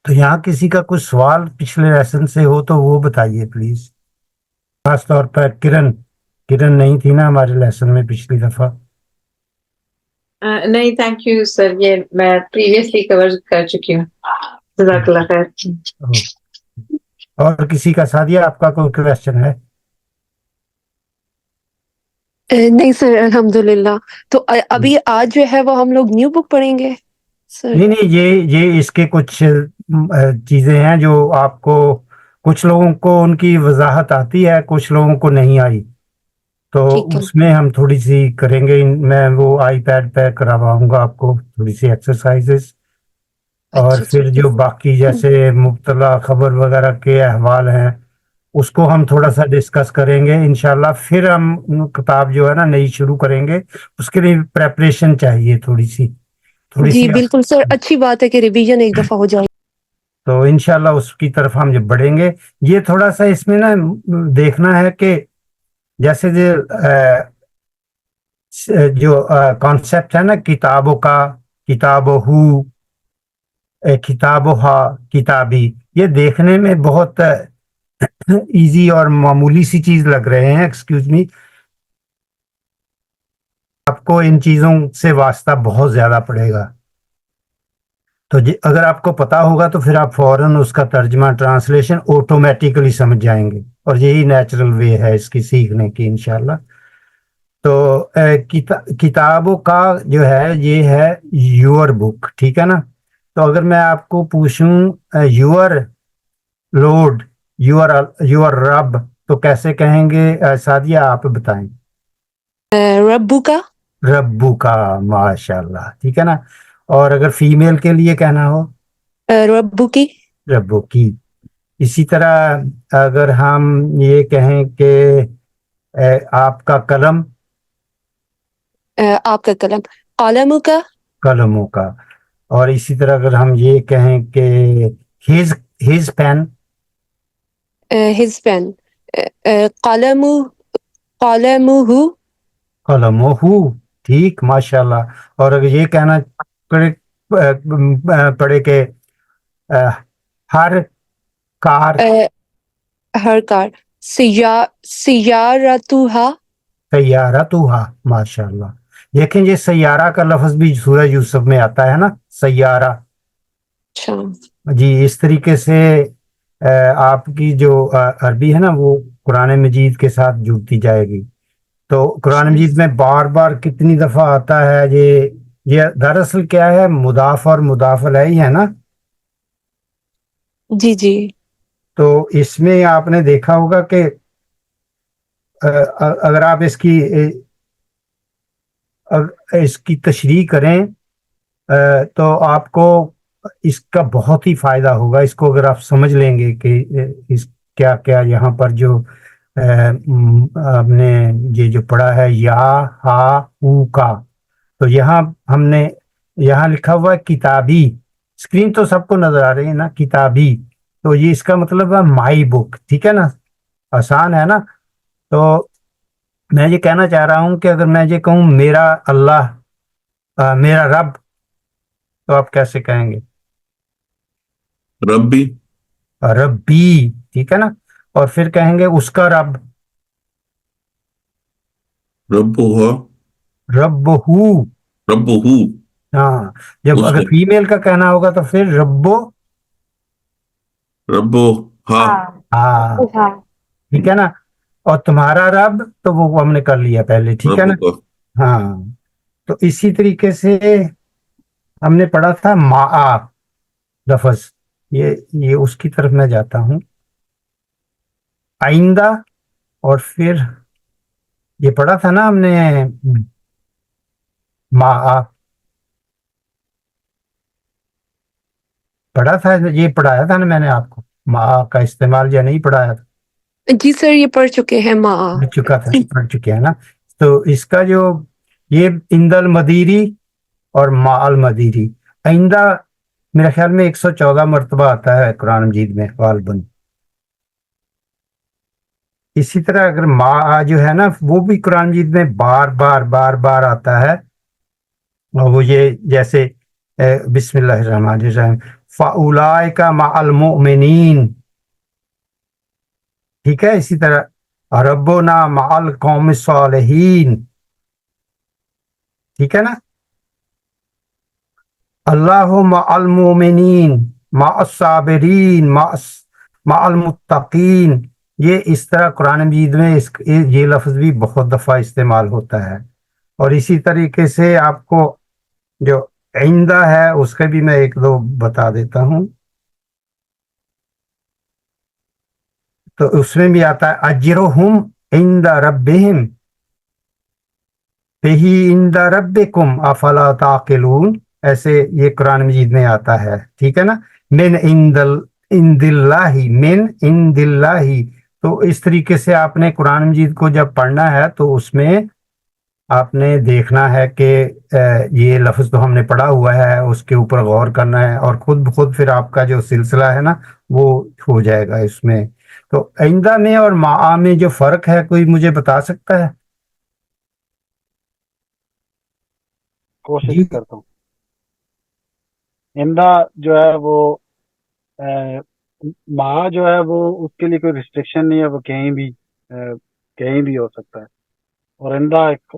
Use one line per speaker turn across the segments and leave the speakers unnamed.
تو یہاں کسی کا کوئی سوال پچھلے لیسن سے ہو تو وہ بتائیے پلیز. خاص طور پر کرن نہیں تھی نا ہمارے لیسن میں پچھلی دفعہ.
نہیں تھینک یو سر، یہ میں پریویسلی کور کر چکی ہوں. جزاک اللہ خیر.
اور کسی کا سادیہ آپ کا کوئی کوشچن ہے؟
نہیں سر الحمدللہ. تو ابھی آج جو ہے وہ ہم لوگ نیو بک پڑھیں گے سر؟
نہیں یہ اس کے کچھ چیزیں ہیں جو آپ کو، کچھ لوگوں کو ان کی وضاحت آتی ہے، کچھ لوگوں کو نہیں آئی، تو
ٹھیک ہے.
اس میں ہم تھوڑی سی کریں گے. میں وہ آئی پیڈ پہ کرواؤں گا آپ کو تھوڑی سی ایکسرسائزز، اور
اچھا
پھر جو باقی جیسے مبتلا خبر وغیرہ کے احوال ہیں اس کو ہم تھوڑا سا ڈسکس کریں گے انشاءاللہ. پھر ہم کتاب جو ہے نا نئی شروع کریں گے، اس کے لیے پریپریشن چاہیے تھوڑی سی
جی بالکل سر، اچھی بات ہے کہ ریویژن ایک دفعہ ہو جائے.
تو انشاءاللہ اس کی طرف ہم جب بڑھیں گے. یہ تھوڑا سا اس میں نا دیکھنا ہے کہ جیسے جو کانسیپٹ ہے نا کتابوں کا، کتابوں کتابها کتابی، یہ دیکھنے میں بہت ایزی اور معمولی سی چیز لگ رہے ہیں. ایکسکیوز می، آپ کو ان چیزوں سے واسطہ بہت زیادہ پڑے گا. تو اگر آپ کو پتا ہوگا تو پھر آپ فوراً اس کا ترجمہ ٹرانسلیشن آٹومیٹیکلی سمجھ جائیں گے، اور یہی نیچرل وے ہے اس کی سیکھنے کی انشاءاللہ. تو کتابوں کا جو ہے یہ ہے یور بک، ٹھیک ہے نا. تو اگر میں آپ کو پوچھوں یور لورڈ، یور رب، تو کیسے کہیں گے سعدیہ آپ بتائیں؟
ربو کا.
ربو کا، ماشاء اللہ، ٹھیک ہے نا. اور اگر فیمیل کے لیے کہنا ہو؟
ربو کی.
ربو کی. اسی طرح اگر ہم یہ کہیں کہ آپ کا قلم؟
آپ کا قلم. قلم کا.
قلموں کا. اور اسی طرح اگر ہم یہ کہیں کہ ہز پین؟
His pain. قلم. قلمہ.
قلمہ، ٹھیک، ماشاء اللہ. اور اگر یہ کہنا پڑے کہ ہر کار؟
ہر کار. سیارتھا.
سیارتھا، ماشاء اللہ. دیکھیں یہ سیارہ کا لفظ بھی سورہ یوسف میں آتا ہے نا، سیارہ.
اچھا
جی، اس طریقے سے آپ کی جو عربی ہے نا وہ قرآن مجید کے ساتھ جڑتی جائے گی. تو قرآن مجید میں بار بار کتنی دفعہ آتا ہے یہ دراصل کیا ہے، مضاف اور مضاف الیہ ہے نا.
جی جی.
تو اس میں آپ نے دیکھا ہوگا کہ اگر آپ اس کی تشریح کریں تو آپ کو اس کا بہت ہی فائدہ ہوگا. اس کو اگر آپ سمجھ لیں گے کہ کیا کیا یہاں پر جو آپ نے یہ جو پڑھا ہے یا ہا او کا، تو یہاں ہم نے یہاں لکھا ہوا ہے کتابی. اسکرین تو سب کو نظر آ رہی ہے نا، کتابی. تو یہ اس کا مطلب ہے مائی بک، ٹھیک ہے نا. آسان ہے نا. تو میں یہ کہنا چاہ رہا ہوں کہ اگر میں یہ کہوں میرا اللہ، میرا رب، تو آپ کیسے کہیں گے؟
ربی.
ربی، ٹھیک ہے نا. اور پھر کہیں گے اس کا رب؟
ربہ.
رب
ربہ.
ہاں. جب اگر فیمیل کا کہنا ہوگا تو پھر ربو.
ربو ہاں.
ہاں، ٹھیک ہے نا. اور تمہارا رب تو وہ ہم نے کر لیا پہلے، ٹھیک ہے نا. ہاں. تو اسی طریقے سے ہم نے پڑھا تھا ما لفظ، یہ اس کی طرف میں جاتا ہوں. آئندہ. اور پھر یہ پڑھا تھا نا ہم نے ما پڑھا تھا، یہ پڑھایا تھا نا میں نے آپ کو ما کا استعمال، یا نہیں پڑھایا تھا؟
جی سر یہ پڑھ چکے ہیں
پڑھ چکے ہیں نا. تو اس کا جو یہ اند المدیری اور ما المدیری، آئندہ میرے خیال میں 114 مرتبہ آتا ہے قرآن مجید میں غالباً. اسی طرح اگر ما جو ہے نا وہ بھی قرآن مجید میں بار بار بار بار آتا ہے. اور وہ یہ جیسے بسم اللہ الرحمن الرحیم فَأُولَئِكَ مَعَ الْمُؤْمِنِينَ، ٹھیک ہے. اسی طرح ربنا مع القوم الصالحین، ٹھیک ہے نا. اللہ مع المؤمنین مع الصابرین مع المتقین. یہ اس طرح قرآن مجید میں یہ لفظ بھی بہت دفعہ استعمال ہوتا ہے. اور اسی طریقے سے آپ کو جو عندہ ہے اس کے بھی میں ایک دو بتا دیتا ہوں. تو اس میں بھی آتا ہے اجرہم عند ربہم فہی عند ربکم افلا تعقلون. ایسے یہ قرآن مجید میں آتا ہے، ٹھیک ہے نا. من عند اللہ، من عند اللہ. تو اس طریقے سے آپ نے قرآن مجید کو جب پڑھنا ہے تو اس میں آپ نے دیکھنا ہے کہ یہ لفظ تو ہم نے پڑھا ہوا ہے، اس کے اوپر غور کرنا ہے، اور خود بخود پھر آپ کا جو سلسلہ ہے نا وہ ہو جائے گا اس میں. تو آئندہ میں اور معا میں جو فرق ہے کوئی مجھے بتا سکتا ہے؟
کوشش
جی
کرتا ہوں. آئندہ جو ہے وہ ماں جو ہے وہ اس کے لیے کوئی ریسٹرکشن نہیں ہے، وہ کہیں بھی ہو سکتا ہے. اور آئندہ ایک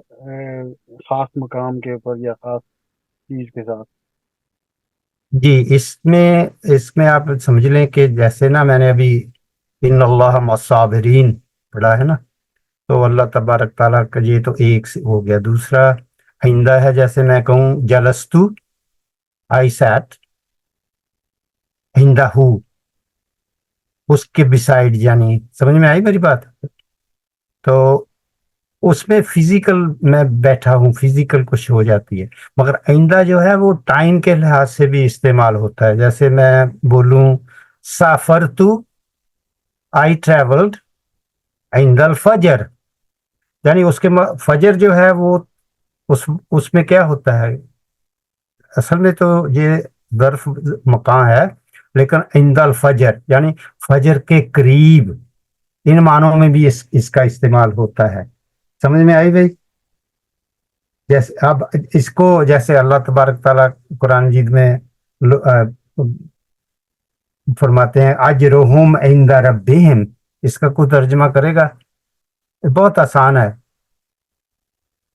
خاص مقام کے اوپر یا خاص چیز کے ساتھ.
جی، اس میں آپ سمجھ لیں کہ جیسے نا میں نے ابھی ان اللہ مع الصابرین پڑھا ہے نا، تو اللہ تبارک تعالیٰ کا یہ تو ایک سے ہو گیا. دوسرا آئندہ ہے، جیسے میں کہوں جلستو، آئی سیٹ آئندہ ہو، اس کے بسائڈ، یعنی سمجھ میں آئی میری بات؟ تو اس میں فزیکل میں بیٹھا ہوں، فزیکل کچھ ہو جاتی ہے. مگر آئندہ جو ہے وہ ٹائم کے لحاظ سے بھی استعمال ہوتا ہے. جیسے میں بولوں سافرتو، آئی ٹریولڈ عند الفجر، یعنی اس کے فجر جو ہے وہ اس میں کیا ہوتا ہے؟ اصل میں تو یہ ظرف مکان ہے، لیکن عند الفجر یعنی فجر کے قریب، ان معنوں میں بھی اس کا استعمال ہوتا ہے. سمجھ میں آئی بھائی؟ جیسے اب اس کو جیسے اللہ تبارک تعالیٰ قرآن مجید میں فرماتے ہیں اجرہم عند ربہم، اس کا کوئی ترجمہ کرے گا؟ بہت آسان ہے.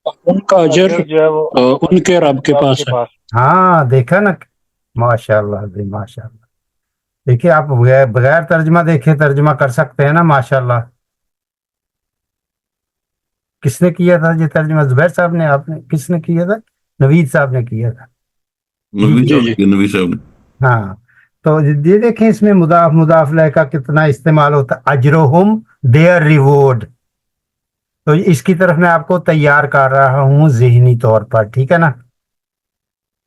ان کا اجر
اجر جو ہے وہ
ان کے رب کے پاس ہے.
ہاں دیکھا نا، ماشاء اللہ جی ماشاء اللہ. دیکھیے آپ بغیر ترجمہ دیکھے ترجمہ کر سکتے ہیں نا، ماشاء اللہ. کس نے کیا تھا یہ ترجمہ؟ زبیر صاحب نے؟ آپ نے؟ کس نے کیا تھا؟ نوید صاحب نے کیا تھا.
نبی صاحب.
ہاں، تو یہ دیکھیں اس میں مضاف مضاف الیہ کا کتنا استعمال ہوتا ہے. اجرہم دیئر ریوارڈ. تو اس کی طرف میں آپ کو تیار کر رہا ہوں ذہنی طور پر، ٹھیک ہے نا.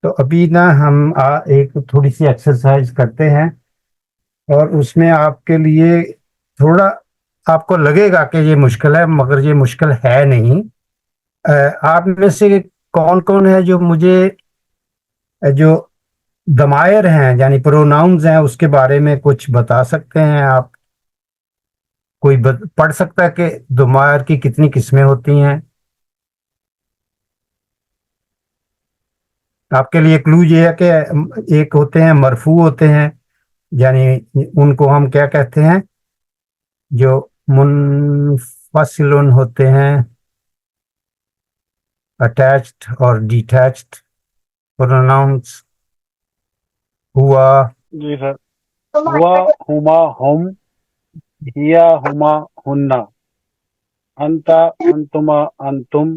تو ابھی نا ہم ایک تھوڑی سی ایکسرسائز کرتے ہیں، اور اس میں آپ کے لیے تھوڑا آپ کو لگے گا کہ یہ مشکل ہے، مگر یہ مشکل ہے نہیں. آپ میں سے کون کون ہے جو مجھے جو ضمائر ہیں یعنی پروناؤنز ہیں اس کے بارے میں کچھ بتا سکتے ہیں؟ آپ کوئی پڑھ سکتا ہے کہ ضمائر کی کتنی قسمیں ہوتی ہیں؟ آپ کے لیے کلو یہ ہے کہ ایک ہوتے ہیں مرفوع ہوتے ہیں، یعنی ان کو ہم کیا کہتے ہیں؟ جو منفصل ہوتے ہیں، اٹیچڈ اور ڈیٹیچڈ پروناؤنس. ہوا،
جی سر. ہوا، ہما، ہم، ہیا، ہما، ہننا، انتا، انتما، انتم،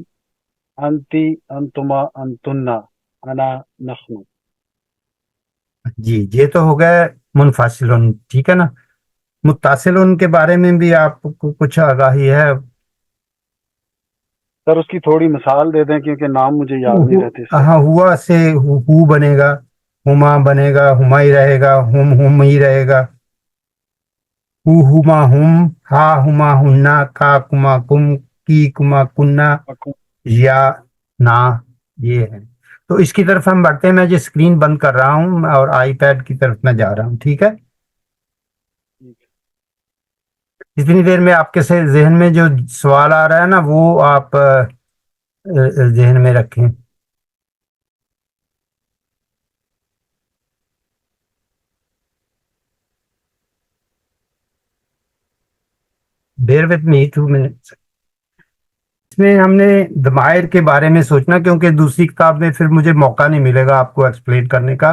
انتی، انتما، انتنا، انا، نحن.
جی یہ تو ہو گئے منفصل، ٹھیک ہے نا. متصل کے بارے میں بھی آپ کو کچھ آگاہی ہے؟
سر اس کی تھوڑی مثال دے دیں کیونکہ نام مجھے یاد نہیں رہتے اس کے.
ہاں، ہوا سے ہو بنے گا، ہما بنے گا، ہما ہی رہے گا، ہم ہی رہے گا. ہما ہم، ہا ہما ہننا، کا کما کم، کی کما کننا، یا نا، یہ ہے. تو اس کی طرف ہم بڑھتے ہیں. میں جو اسکرین بند کر رہا ہوں اور آئی پیڈ کی طرف میں جا رہا ہوں، ٹھیک ہے. جتنی دیر میں آپ کے ذہن میں جو سوال آ رہا ہے نا وہ آپ ذہن میں رکھیں. bear with me 2 minutes. इसमें हमने दमायर के बारे में सोचना, क्योंकि दूसरी किताब में फिर मुझे मौका नहीं मिलेगा आपको एक्सप्लेन करने का।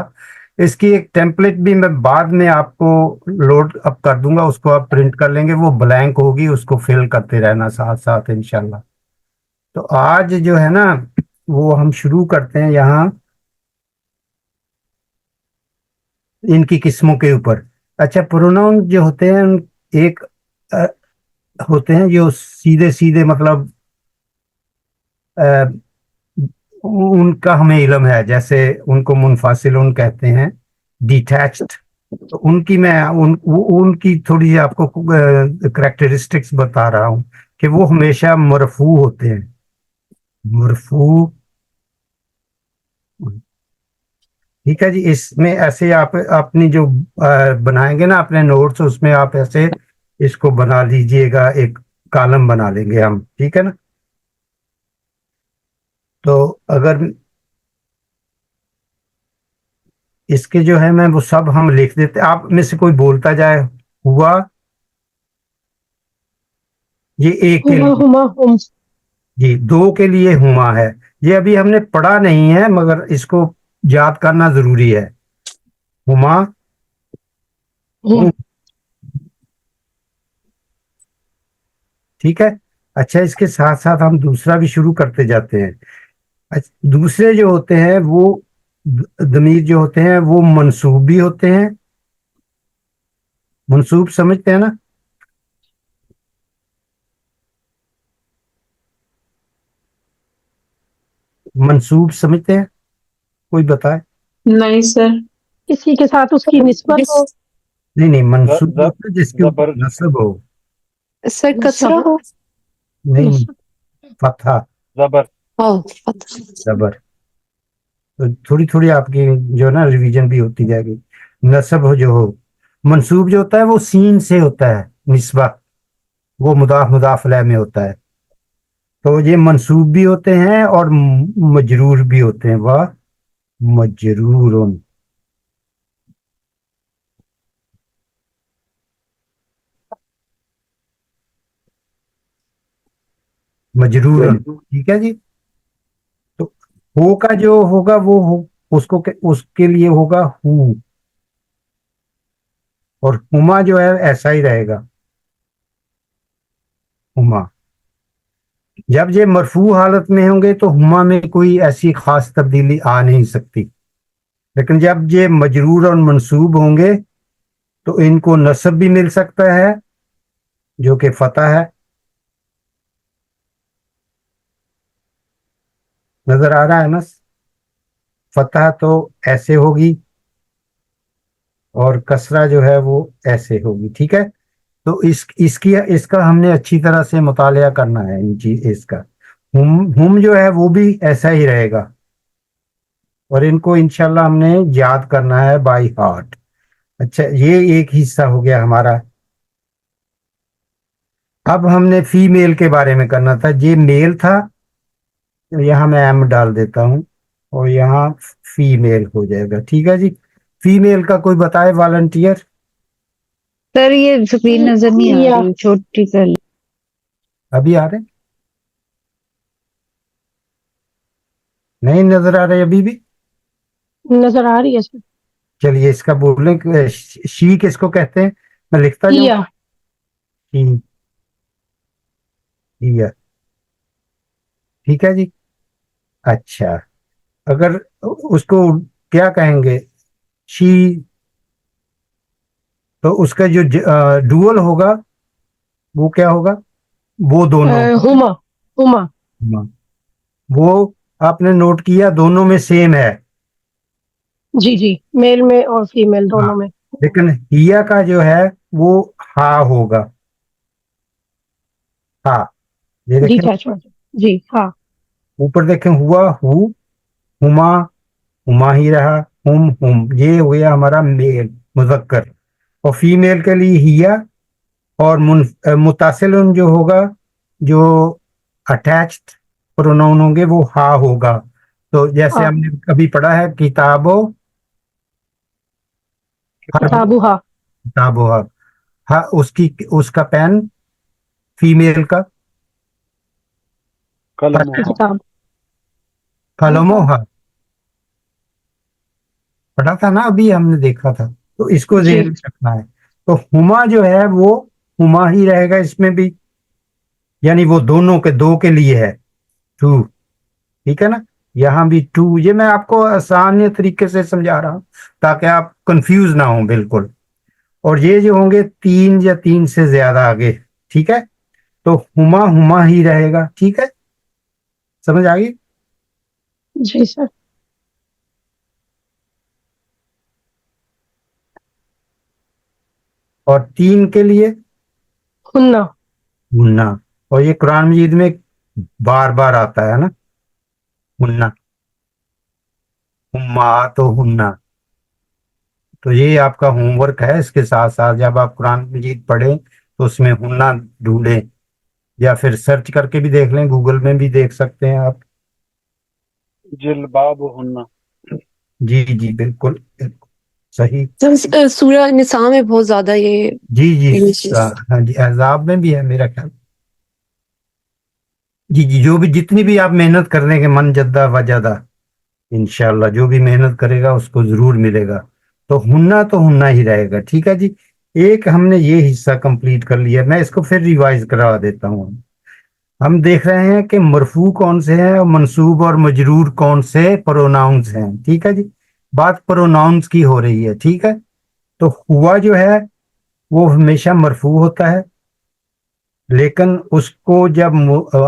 इसकी एक टेम्पलेट भी मैं बाद में आपको लोड अप कर दूंगा, उसको आप प्रिंट कर लेंगे, वो ब्लैंक होगी, उसको फिल करते रहना साथ साथ इंशाल्लाह। तो आज जो है ना वो हम शुरू करते हैं यहाँ इनकी किस्मों के ऊपर। अच्छा, प्रोनाउन जो होते हैं एक होते हैं जो सीधे सीधे मतलब उनका हमें इल्म है, जैसे उनको मुनफासिलुन कहते हैं, डिटैच्ड। तो उनकी मैं उनकी थोड़ी सी आपको करेक्टरिस्टिक्स बता रहा हूँ कि वो हमेशा मरफू होते हैं, मरफू। ठीक है जी। इसमें ऐसे आप अपनी जो बनाएंगे ना अपने नोट्स, उसमें आप ऐसे इसको बना लीजिएगा, एक कॉलम बना लेंगे हम, ठीक है ना। तो अगर इसके जो है मैं वो सब हम लिख देते, आप में से कोई बोलता जाए। हुआ, ये एक के लिए,
हुमा हुम।
जी, दो के लिए हुमा है। ये अभी हमने पढ़ा नहीं है मगर इसको याद करना जरूरी है। हुमा हुम, ठीक है। अच्छा, इसके साथ साथ हम दूसरा भी शुरू करते जाते हैं। अच्छा, दूसरे जो होते हैं वो दमीर जो होते हैं वो मंसूब भी होते हैं। मंसूब समझते हैं ना? मंसूब समझते हैं? कोई बताए?
नहीं सर।
किसी के साथ उसकी निस्बत हो।
नहीं नहीं, मंसूब
ज-
होता है जिसके ऊपर
जबर
नस्ब हो।
सर कसरा हो।
नहीं, फतहा,
जबर
जबर। तो थोड़ी थोड़ी आपकी जो है ना रिवीजन भी होती जाएगी। नस्ब हो जो हो, मंसूब जो होता है वो सीन से होता है, निस्बा वो मुदाफ मुदाफ अलैह में होता है। तो ये मंसूब भी होते हैं और मजरूर भी होते हैं। वाह, मजरूरुन, मजरूरन, ठीक है जी। तो हो का जो होगा वो हो, उसके लिए होगा हु, और हुमा जो है ऐसा ही रहेगा, हुमा। जब ये मरफू हालत में होंगे तो हुमा में कोई ऐसी खास तब्दीली आ नहीं सकती, लेकिन जब ये मजरूर और मंसूब होंगे तो इनको नस्ब भी मिल सकता है जो कि फतह है। नजर आ रहा है ना? फतह तो ऐसे होगी और कसरा जो है वो ऐसे होगी, ठीक है। तो इसका हमने अच्छी तरह से मुतालिया करना है इन चीज इसका। हुम जो है वो भी ऐसा ही रहेगा, और इनको इंशाल्लाह हमने याद करना है बाय हार्ट। अच्छा, ये एक हिस्सा हो गया हमारा। अब हमने फीमेल के बारे में करना था। ये मेल था, तो यहाँ मैं एम डाल देता हूँ और यहाँ फीमेल हो जाएगा, ठीक है जी। फीमेल का कोई बताए वॉलंटियर?
सर ये स्क्रीन नजर नहीं आ रही, छोटी कर।
अभी आ रहे? नहीं नजर आ रहे अभी भी?
नजर आ रही है सर।
चलिए इसका बोलें कि शी किसको कहते हैं, मैं लिखता जाऊँ। शी, या, ठीक है जी। अच्छा, अगर उसको क्या कहेंगे, शी, तो उसका जो डुअल होगा वो क्या होगा? वो दोनों,
हुमा हुमा।
हाँ, वो आपने नोट किया दोनों में सेम है।
जी जी, मेल में और फीमेल
हाँ,
दोनों में।
लेकिन हिया का जो है वो हा होगा। हा, ये देखें
डिटैचमेंट। जी हाँ।
ऊपर देखें, हुआ हु, हुमा हुमा ही रहा, हुम, ये हो गया हमारा मेल मुजक्कर। और फीमेल के लिए हिया, और मुतासिल जो होगा, जो अटैच्ड प्रोनाउन होंगे वो हा होगा। तो जैसे हमने कभी पढ़ा है किताबो हर,
किताबुहा।
किताबो हर, हा उसकी उसका पेन फीमेल का
कलम
किताब
फलमोहा पढ़ा था ना, अभी हमने देखा था, तो इसको
जी।
ध्यान में रखना है। तो हुमा जो है वो हुमा ही रहेगा इसमें भी, यानी वो दोनों के दो के लिए है, टू, ठीक है ना। यहाँ भी टू, ये मैं आपको आसान तरीके से समझा रहा हूँ ताकि आप कंफ्यूज ना हो बिल्कुल। और ये जो होंगे तीन या तीन से ज्यादा आगे, ठीक है, तो हुमा हुमा ही रहेगा, ठीक है, समझ आ गई।
जी सर।
और तीन के लिए
हुन्ना।
हुन्ना, और ये कुरान मजीद में बार बार आता है ना, हुन्ना, हुम्मा तो हुन्ना। तो ये आपका होमवर्क है, इसके साथ साथ जब आप कुरान मजीद पढ़ें तो उसमें हुन्ना ढूंढें, या फिर सर्च करके भी देख लें, गूगल में भी देख सकते हैं आप।
जिलबाब हुन्ना।
जी जी बिल्कुल बिल्कुल सही।
सर सूरह निसा में बहुत ज्यादा ये
जी जी
images।
हाँ जी, अहज़ाब में भी है मेरा ख्याल। जी जी, जो भी जितनी भी आप मेहनत करने के मन जद्दा वजदा, इंशाल्लाह जो भी मेहनत करेगा उसको जरूर मिलेगा। तो हुन्ना ही रहेगा, ठीक है जी। एक हमने ये हिस्सा कंप्लीट कर लिया, मैं इसको फिर रिवाइज करवा देता हूँ। हम देख रहे हैं कि मरफू कौन से हैं और मंसूब और मजरूर कौन से प्रोनाउंस हैं, ठीक है जी। बात प्रोनाउंस की हो रही है, ठीक है। तो हुआ जो है वो हमेशा मरफू होता है, लेकिन उसको जब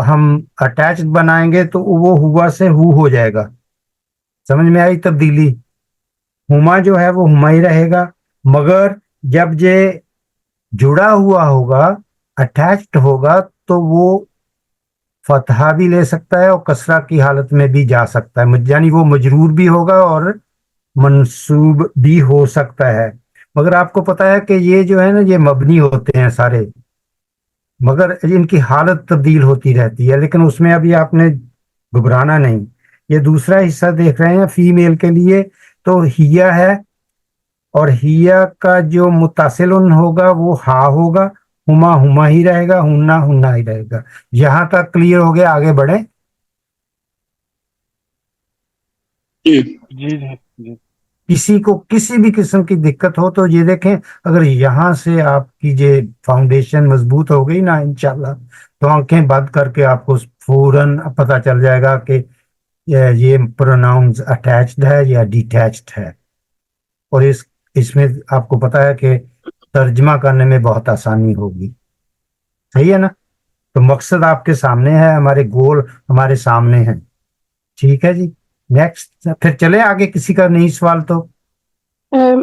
हम अटैच्ड बनाएंगे तो वो हुआ से हु हो जाएगा। समझ में आई तब्दीली। हुमा जो है वो हुमा ही रहेगा, मगर जब ये जुड़ा हुआ होगा, अटैच्ड होगा, तो वो फतहा भी ले सकता है और कसरा की हालत में भी जा सकता है, यानी वो मजरूर भी होगा और मंसूब भी हो सकता है। मगर आपको पता है कि ये जो है ना, ये मबनी होते हैं सारे, मगर इनकी हालत तब्दील होती रहती है, लेकिन उसमें अभी आपने घबराना नहीं। ये दूसरा हिस्सा देख रहे हैं फीमेल के लिए, तो हिया है, और हिया का जो मुतासिलन होगा वो हा होगा, हुमा हुमा ही रहेगा, हुन्ना हुन्ना ही रहेगा। यहां तक क्लियर हो गया, आगे बढ़े।
जी
जी जी जी।
किसी को किसी भी किस्म की दिक्कत हो तो ये देखें, अगर यहाँ से आपकी ये फाउंडेशन मजबूत हो गई ना इंशाल्लाह, तो आंखें बंद करके आपको फौरन पता चल जाएगा कि ये प्रोनाउंस अटैच्ड है या डिटैच्ड है। और इसमें आपको पता है कि तर्जमा करने में बहुत आसानी होगी, सही है ना। तो मकसद आपके सामने है, हमारे गोल हमारे सामने हैं, ठीक है जी। नेक्स्ट, फिर चले आगे, किसी का नहीं सवाल तो।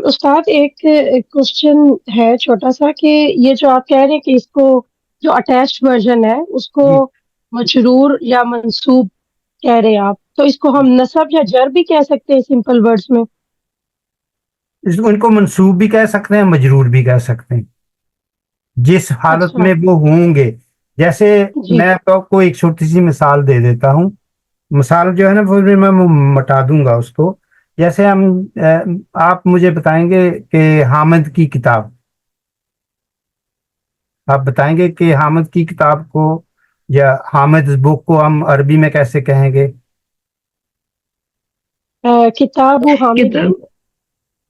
उस्ताद एक क्वेश्चन है छोटा सा कि ये जो आप कह रहे हैं कि इसको जो अटैच्ड वर्जन है उसको
जी,
मजरूर या मंसूब कह रहे हैं आप, तो इसको हम नसब या जर भी कह सकते हैं सिंपल वर्ड्स में?
इनको मंसूब भी कह सकते हैं, मजरूर भी कह सकते हैं, जिस हालत
अच्छा।
में वो होंगे। जैसे
जी।
मैं आपको एक छोटी सी मिसाल दे देता हूँ, मिसाल जो है ना फिर मैं मटा दूंगा उसको। जैसे आप मुझे बताएंगे कि हामिद की किताब, आप बताएंगे कि हामिद की किताब को या हामिद बुक को हम अरबी में कैसे कहेंगे।
किताब हामिद।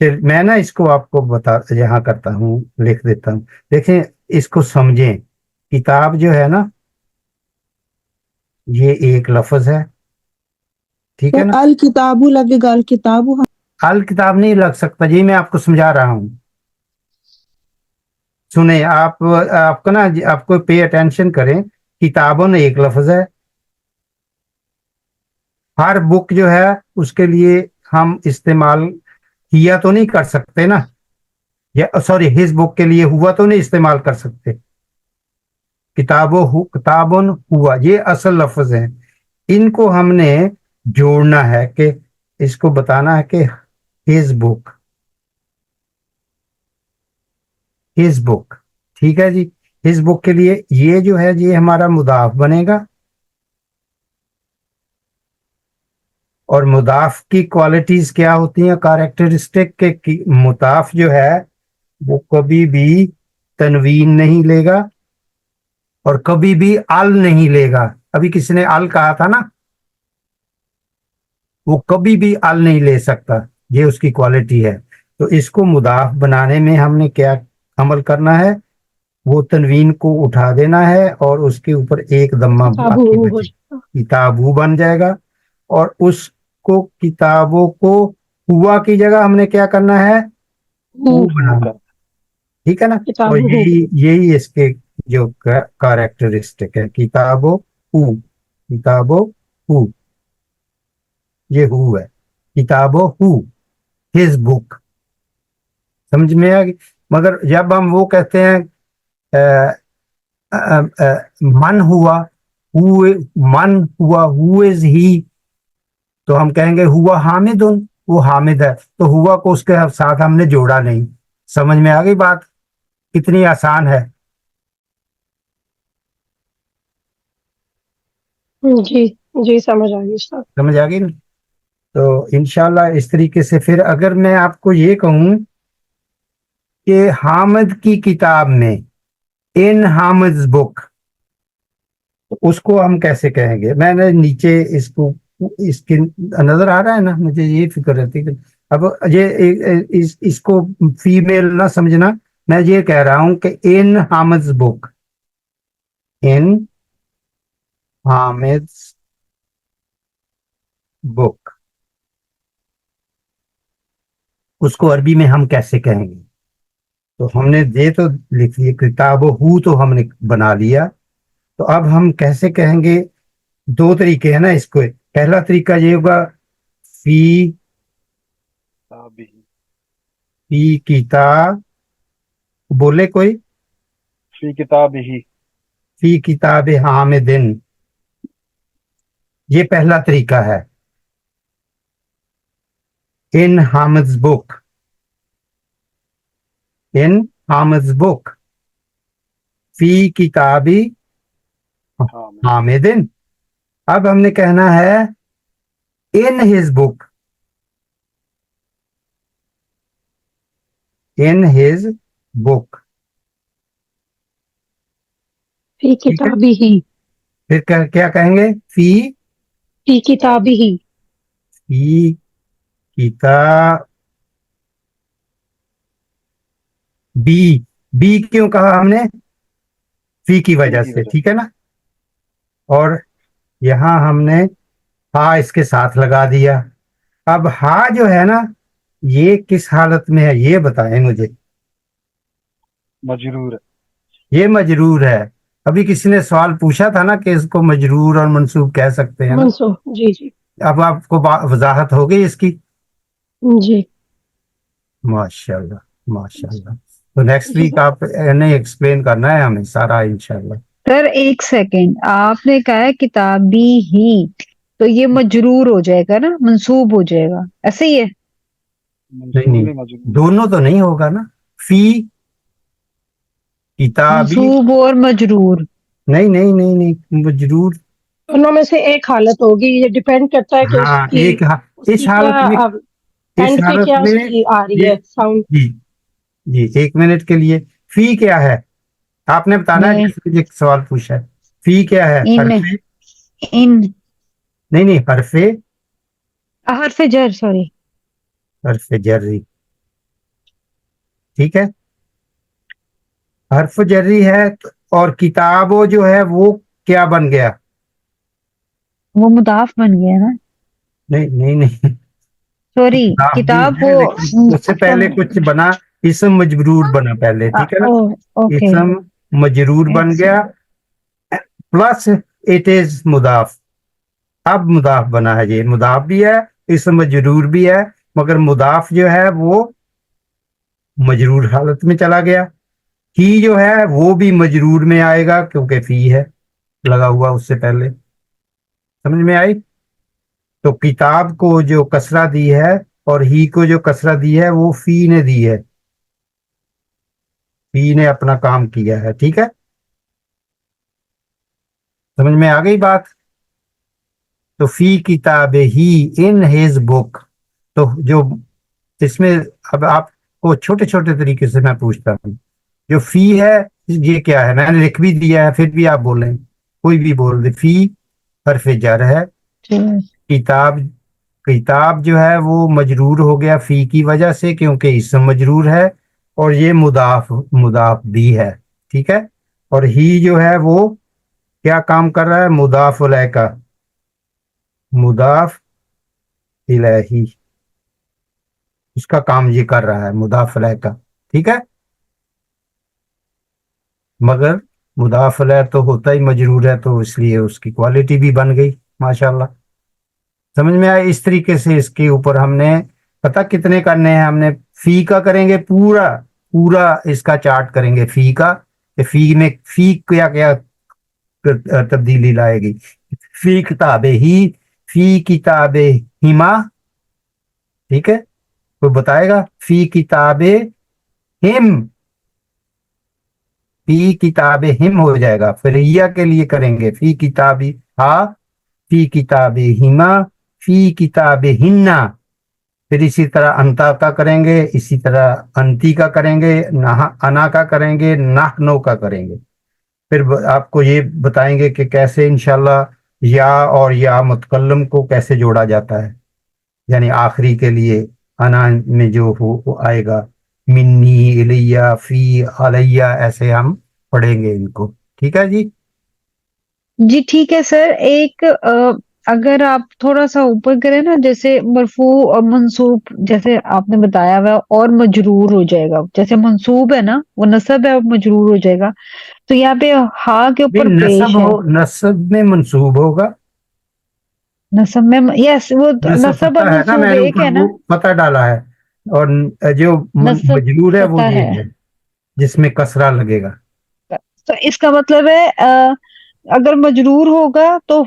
फिर मैं ना इसको आपको बता यहाँ करता हूँ, लिख देता हूँ। देखें, इसको समझें। किताब जो है ना, ये एक लफ्ज है, ठीक है ना।
अल किताबु लगेगा, अल किताबु।
अल किताब नहीं लग सकता, यही मैं आपको समझा रहा हूँ। सुने आप, आपको ना, आपको पे अटेंशन करें। किताबुन एक लफ्ज है, हर बुक जो है उसके लिए हम इस्तेमाल किया तो नहीं कर सकते ना, या सॉरी हिज बुक के लिए हुआ तो नहीं इस्तेमाल कर सकते। किताबुन हुआ, ये असल लफ्ज हैं। इनको हमने जोड़ना है कि इसको बताना है कि हिज बुक, हिज बुक, ठीक है जी। हिज बुक के लिए ये जो है ये हमारा मुदाफ बनेगा, और मुदाफ की क्वालिटीज क्या होती हैं, कैरेक्टरिस्टिक के मुदाफ जो है वो कभी भी तनवीन नहीं लेगा, اور کبھی بھی ال نہیں لے گا. ابھی کسی نے ال کہا تھا نا, وہ کبھی بھی ال نہیں لے سکتا, یہ اس کی کوالٹی ہے. تو اس کو مضاف بنانے میں ہم نے کیا عمل کرنا ہے, وہ تنوین کو اٹھا دینا ہے اور اس کے اوپر ایک ضمہ
کتابوں
باقی
ہو
بچے,
جائے.
کتابو بن جائے گا. اور اس کو کتابوں کو ہوا کی جگہ ہم نے کیا کرنا ہے,
ہو
او بنانا. ٹھیک ہے نا. اور
کتابوں ہو.
یہی اس کے جو کریکٹرسٹک ہے, کتابوں ہو, کتابوں ہو, یہ ہو ہے, کتابوں ہو, ہز بک. سمجھ میں آ گئی. مگر جب ہم وہ کہتے ہیں من ہوا, من ہوا, ہو از ہی, تو ہم کہیں گے ہوا حامد, وہ حامد ہے, تو ہوا کو اس کے ساتھ ہم نے جوڑا نہیں. سمجھ میں آ گئی بات, کتنی آسان ہے.
جی جی سمجھ آ گئی استاد.
سمجھ آ گئی نا. تو انشاءاللہ اس طریقے سے پھر اگر میں آپ کو یہ کہوں کہ حامد کی کتاب میں, ان حامد's بک, اس کو ہم کیسے کہیں گے. میں نے نیچے اس کو, اس کی نظر آ رہا ہے نا, مجھے یہ فکر رہتی ہے. اب یہ اس کو فیمیل نہ سمجھنا, میں یہ کہہ رہا ہوں کہ ان حامد's بک, ان حامد's بک, اس کو عربی میں ہم کیسے کہیں گے. تو ہم نے یہ تو لکھ لیا, کتاب ہو تو ہم نے بنا لیا. تو اب ہم کیسے کہیں گے, دو طریقے ہیں نا اس کو. پہلا طریقہ یہ ہوگا فی کتاب, بولے کوئی,
فی کتاب ہی.
فی کتاب حامدن, یہ پہلا طریقہ ہے. ان حامد's بک, ان حامد's بک, فی کتابی حامدن. اب ہم نے کہنا ہے in his book, in his book.
فی کتابی ہی,
پھر کیا کہیں گے,
فی کتابی ہی,
فی کتاب, بی کیوں کہا ہم نے, فی کی وجہ سے. ٹھیک ہے نا. اور یہاں ہم نے ہا اس کے ساتھ لگا دیا. اب ہا جو ہے نا, یہ کس حالت میں ہے یہ بتائیں مجھے.
مجرور ہے.
یہ مجرور ہے. ابھی کسی نے سوال پوچھا تھا نا کہ اس کو مجرور اور منصوب کہہ سکتے ہیں نا.
منصوب. جی جی
اب آپ کو وضاحت ہو گئی اس کی.
جی.
ماشاء اللہ ماشاء اللہ. تو نیکسٹ ویک آپ نے ایکسپلین کرنا ہے ہمیں سارا انشاءاللہ.
سر ایک سیکنڈ, آپ نے کہا ہے کتابی ہی, تو یہ مجرور ہو جائے گا نا, منصوب ہو جائے گا, ایسے ہی ہے.
نہیں, دونوں تو نہیں ہوگا نا. فی کتابی,
منصوب اور مجرور.
نہیں, مجرور.
دونوں میں سے ایک حالت ہوگی, یہ ڈیپینڈ کرتا ہے کہ اس
ہاں,
کی,
اس حالت میں, اس
اینڈ پہ
حالت
کیا اس
میں
کی آ رہی ہے ساؤنڈ.
جی ایک منٹ کے لیے. فی کیا ہے آپ نے بتانا ہے, جس نے سوال پوچھا ہے. فی کیا ہے, حرف,
ان
نہیں حرف,
حرف جر, سوری,
حرف جری. ٹھیک ہے, حرف جری ہے. اور کتابوں جو ہے وہ کیا بن گیا,
وہ مضاف بن گیا نا.
نہیں
سوری,
کتاب بھی
کتاب
ہے,
وہ.
لیکن اس سے پہلے کچھ بنا, اسم مجرور بنا پہلے. ٹھیک ہے نا,
اوکے.
اسم مجرور بن گیا پلس اٹ از مضاف. اب مضاف بنا ہے, یہ مضاف بھی ہے, اسم مجرور بھی ہے, مگر مضاف جو ہے وہ مجرور حالت میں چلا گیا. فی جو ہے وہ بھی مجرور میں آئے گا کیونکہ فی ہے لگا ہوا اس سے پہلے. سمجھ میں آئی. تو کتاب کو جو کسرہ دی ہے اور ہی کو جو کسرہ دی ہے وہ فی نے دی ہے, فی نے اپنا کام کیا ہے. ٹھیک ہے, سمجھ میں آ گئی بات. تو فی کتاب ہی, ان ہز بک. تو جو اس میں اب آپ کو چھوٹے چھوٹے طریقے سے میں پوچھتا ہوں, جو فی ہے یہ کیا ہے؟ میں نے لکھ بھی دیا ہے، پھر بھی آپ بولیں، کوئی بھی بول دے. فی حرف جر ہے. کتاب، کتاب جو ہے وہ مجرور ہو گیا فی کی وجہ سے کیونکہ اسم مجرور ہے، اور یہ مضاف بھی ہے. ٹھیک ہے. اور ہی جو ہے وہ کیا کام کر رہا ہے؟ مضاف الیہ کا، مضاف الیہ، اس کا کام یہ کر رہا ہے مضاف الیہ کا. ٹھیک ہے. مگر مضاف الیہ تو ہوتا ہی مجرور ہے، تو اس لیے اس کی کوالٹی بھی بن گئی. ماشاءاللہ. سمجھ میں آیا؟ اس طریقے سے اس کے اوپر ہم نے پتہ کتنے کرنے ہیں. ہم نے فی کا کریں گے، پورا پورا اس کا چارٹ کریں گے فی کا، کہ فی میں فی کیا کیا تبدیلی لائے گی. فی کتاب ہی، فی کتاب ہما. ٹھیک ہے. کوئی بتائے گا؟ فی کتاب ہم، فی کتاب ہم ہو جائے گا. فریہ کے لیے کریں گے فی کتاب ہا، فی کتاب ہما، فی کتاب ہننا. پھر اسی طرح انتا کا کریں گے، اسی طرح انتی کا کریں گے، انا کا کریں گے، نحنو کا کریں گے. پھر آپ کو یہ بتائیں گے کہ کیسے انشاءاللہ یا اور یا متکلم کو کیسے جوڑا جاتا ہے. یعنی آخری کے لیے انا میں جو ہو آئے گا، منی، الیہ، فی، علیہ، ایسے ہم پڑھیں گے ان کو. ٹھیک ہے جی.
جی ٹھیک ہے سر. ایک اگر آپ تھوڑا سا اوپر کریں نا، جیسے مرفوع اور منصوب جیسے آپ نے بتایا ہوا اور مجرور ہو جائے گا. جیسے منصوب ہے نا وہ نصب ہے اور مجرور ہو جائے گا. تو یہاں پہ ہا کے
بھی
اوپر
نصب
پیش ہے.
ہو، نصب میں منصوب ہوگا.
نصب میں یس وہ
نصب
نصب اور
فتح ہے نا،
منصوب
میں نے
ایک
اوپر
ہے نا.
وہ فتح ڈالا ہے، اور جو
نصب
مجرور ہے وہ
فتح ہے.
یہ ہے جس میں کسرہ لگے گا.
تو اس کا مطلب ہے اگر مجرور ہوگا تو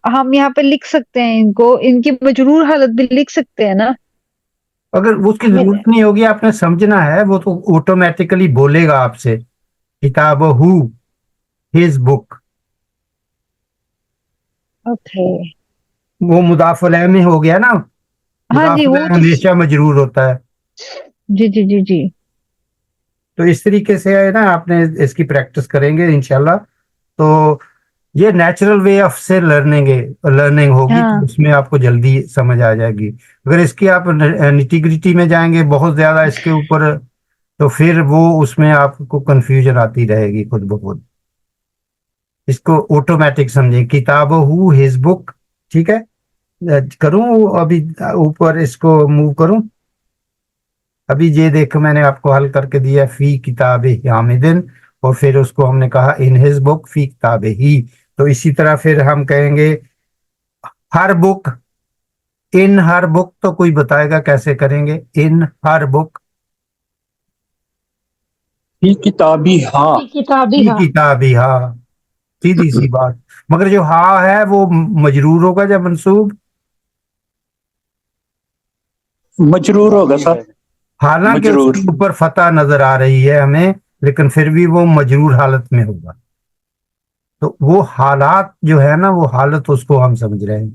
ہم یہاں پہ لکھ سکتے ہیں ان کو، ان کی مجرور حالت بھی لکھ سکتے ہیں نا.
اگر اس کی ضرورت نہیں ہوگی، آپ نے سمجھنا ہے، وہ تو آٹومیٹیکلی بولے گا آپ سے کتاب ہو، ہز بک.
اوکے.
وہ مضاف الیہ میں ہو گیا نا.
ہاں
مضاف
جی وہ
الیہ
تو
ہمیشہ مجرور ہوتا ہے.
جی جی جی جی.
تو اس طریقے سے ہے نا، آپ نے اس کی پریکٹس کریں گے انشاءاللہ. تو یہ نیچرل وے آف سے لرننگ ہوگی،
ہاں
تو اس میں آپ کو جلدی سمجھ آ جائے گی. اگر اس کی آپ نیٹی میں جائیں گے بہت زیادہ اس کے اوپر، تو پھر وہ اس میں آپ کو کنفیوژن آتی رہے گی خود بخود. اس کو آٹومیٹک سمجھیں، کتاب ہو، ہز بک. ٹھیک ہے. کروں ابھی اوپر اس کو موو کروں؟ ابھی یہ دیکھو میں نے آپ کو حل کر کے دیا فی کتاب حامدن، اور پھر اس کو ہم نے کہا ان ہز بک فی کتاب ہی. تو اسی طرح پھر ہم کہیں گے ہر بک، ان ہر بک. تو کوئی بتائے گا کیسے کریں گے ان ہر بک؟
فی کتابی ہاں.
کتابی
فی
ہاں.
کتاب ہا، سیدھی سی بات. مگر جو ہا ہے وہ مجرور ہوگا یا منصوب؟
مجرور ہوگا سر.
حالانکہ اس
مجرور.
کے اوپر فتح نظر آ رہی ہے ہمیں، لیکن پھر بھی وہ مجرور حالت میں ہوگا. تو وہ حالات جو ہے نا، وہ حالت اس کو ہم سمجھ رہے ہیں.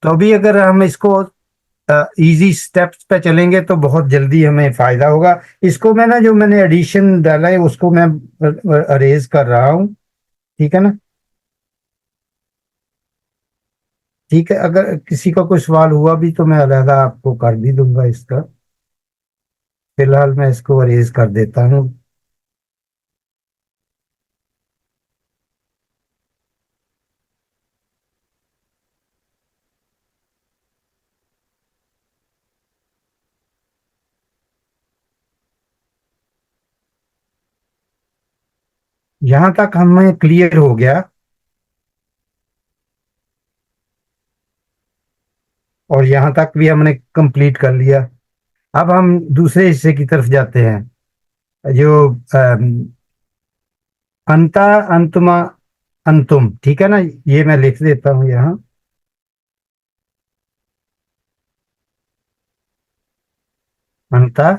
تو ابھی اگر ہم اس کو ایزی سٹیپس پہ چلیں گے تو بہت جلدی ہمیں فائدہ ہوگا. اس کو میں نا، جو میں نے ایڈیشن ڈالا ہے اس کو میں اریز کر رہا ہوں. ٹھیک ہے نا. ٹھیک ہے. اگر کسی کا کوئی سوال ہوا بھی تو میں علیحدہ آپ کو کر بھی دوں گا اس کا. فی الحال میں اس کو اریز کر دیتا ہوں. یہاں تک ہمیں کلیئر ہو گیا، اور یہاں تک بھی ہم نے کمپلیٹ کر لیا. اب ہم دوسرے حصے کی طرف جاتے ہیں، جو انتا، انتما، انتم. ٹھیک ہے نا. یہ میں لکھ دیتا ہوں یہاں، انتا.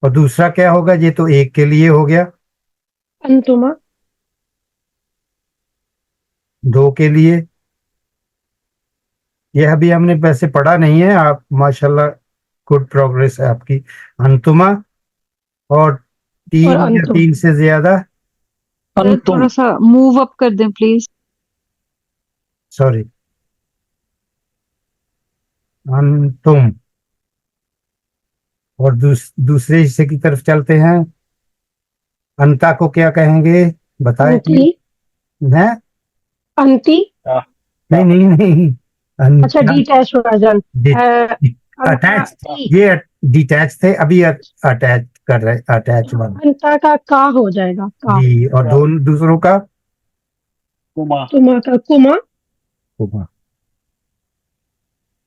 اور دوسرا کیا ہوگا؟ یہ تو ایک کے لیے ہو گیا.
انتما.
دو کے لیے. یہ ابھی ہم نے ویسے پڑھا نہیں ہے. آپ ماشاءاللہ گڈ پروگریس ہے آپ کی. انتما. اور
और
3 या
अंतुम
3 से ज्यादा,
सर
अंतुम
थोड़ा सा मूव अप कर दें प्लीज।
सॉरी, अंतुम। और दूसरे हिस्से की तरफ चलते हैं। अंता को क्या कहेंगे, बताए
अंती
है?
अंती
नहीं नहीं नहीं,
अच्छा डिटैच वर्जन
अटैच,
अंता
ये डिटैच थे, अभी अटैच कर रहे, अटैच वाला
अंता का हो जाएगा का
जी। और दोनों दूसरों का
कुमा
तुमा का कुमा
होगा।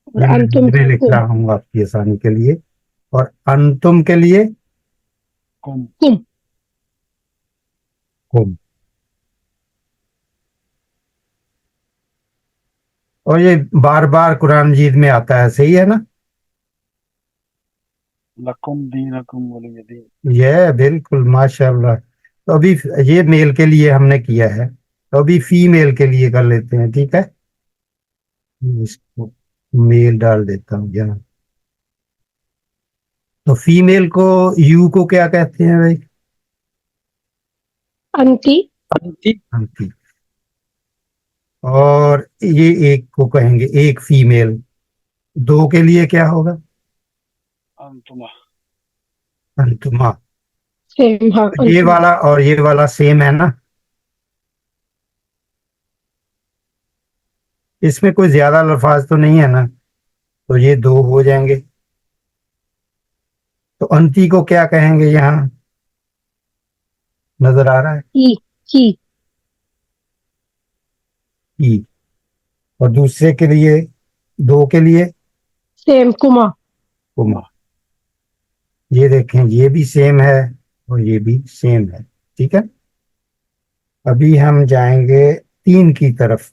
और
ये मैं
अंतुम
हिंदी में
का
लिख
कुम
रहा हूँ आपकी आसानी के लिए। और अंतुम के लिए
कुम
कुम
कुम। और ये बार बार कुरान मजीद में आता है, सही है ना?
लकुम दीनकुम वलिय दीन।
ये बिल्कुल माशाल्लाह। तो अभी ये मेल के लिए हमने किया है, तो अभी फीमेल के लिए कर लेते हैं, ठीक है? इसको मेल डाल देता हूँ यहाँ। तो फीमेल को यू को क्या कहते हैं भाई?
अंती
अंति
अंती। और ये एक को कहेंगे एक फीमेल। दो के लिए क्या होगा?
अंतुमा
अंतुमा।
सेम हाँ
तो ये
अंतुमा
वाला और ये वाला सेम है ना? इसमें कोई ज्यादा अल्फाज तो नहीं है ना? तो ये दो हो जाएंगे। तो अंती को क्या कहेंगे यहाँ, नजर आ रहा है?
की
ई। और दूसरे के लिए, दो के लिए
सेम कुमा
कुमा। ये देखें, ये भी सेम है और ये भी सेम है, ठीक है? अभी हम जाएंगे 3 की तरफ।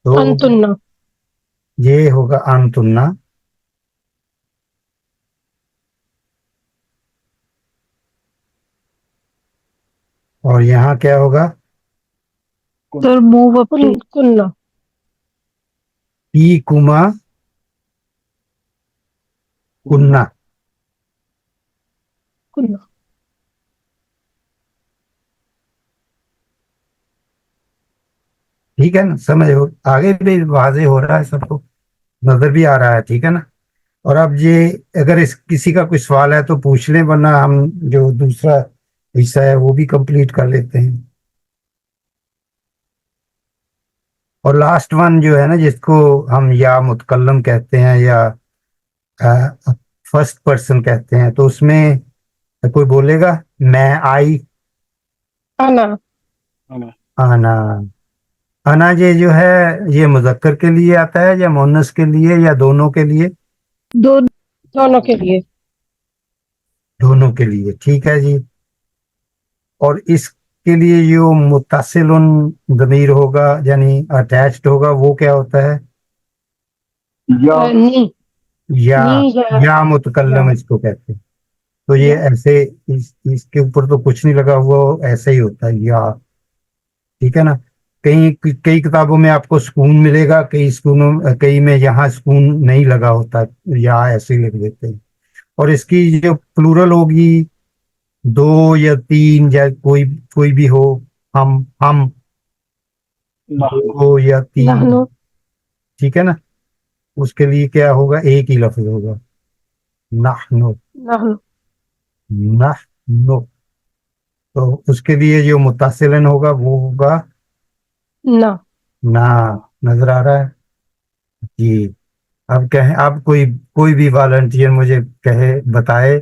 तो
अंतुन्ना
ये होगा अंतुन्ना। और यहाँ क्या होगा?
सर मूव अप
कुन कुन्ना
पी कुमा कुन्ना।
कुन्ना
ठीक है ना? समझ हो, आगे भी वाजे हो रहा है सबको, नजर भी आ रहा है, ठीक है ना? और अब ये, अगर इस किसी का कोई सवाल है तो पूछ लें, वरना हम जो दूसरा हिस्सा है वो भी कंप्लीट कर लेते हैं। और लास्ट वन जो है ना, जिसको हम या मुतकल्लम कहते हैं या फर्स्ट पर्सन कहते हैं, तो उसमें कोई बोलेगा मैं, आई,
आना
अना
आना। आना ये जो है, ये मुजक्कर के लिए आता है या मुन्नस के लिए या दोनों के लिए?
दोनों के लिए
दोनों के लिए, ठीक है जी। और इसके लिए जो मुत्तसिलुन ज़मीर होगा यानी अटैच्ड होगा, वो क्या होता है?
या
नी
या।
नी
या मुतकल्लम इसको कहते हैं। तो ये
या
ऐसे, इसके ऊपर तो कुछ नहीं लगा हुआ, ऐसे ही होता है या, ठीक है ना? कई कई किताबों में आपको सुकून मिलेगा, कई में यहाँ सुकून नहीं लगा होता, या ऐसे ही लिख देते हैं। और इसकी जो प्लूरल होगी, 2 या 3 या कोई कोई भी हो, हम
नहनु
2 या 3,
नहनु
ठीक है ना? उसके लिए क्या होगा, एक ही लफ्ज होगा, नहनु।
नहनु
नहनु। तो उसके लिए जो मुत्तसिलन होगा वो होगा
ना
ना। नजर आ रहा है जी? अब कहें, अब कोई कोई भी वॉलंटियर मुझे कहे, बताए,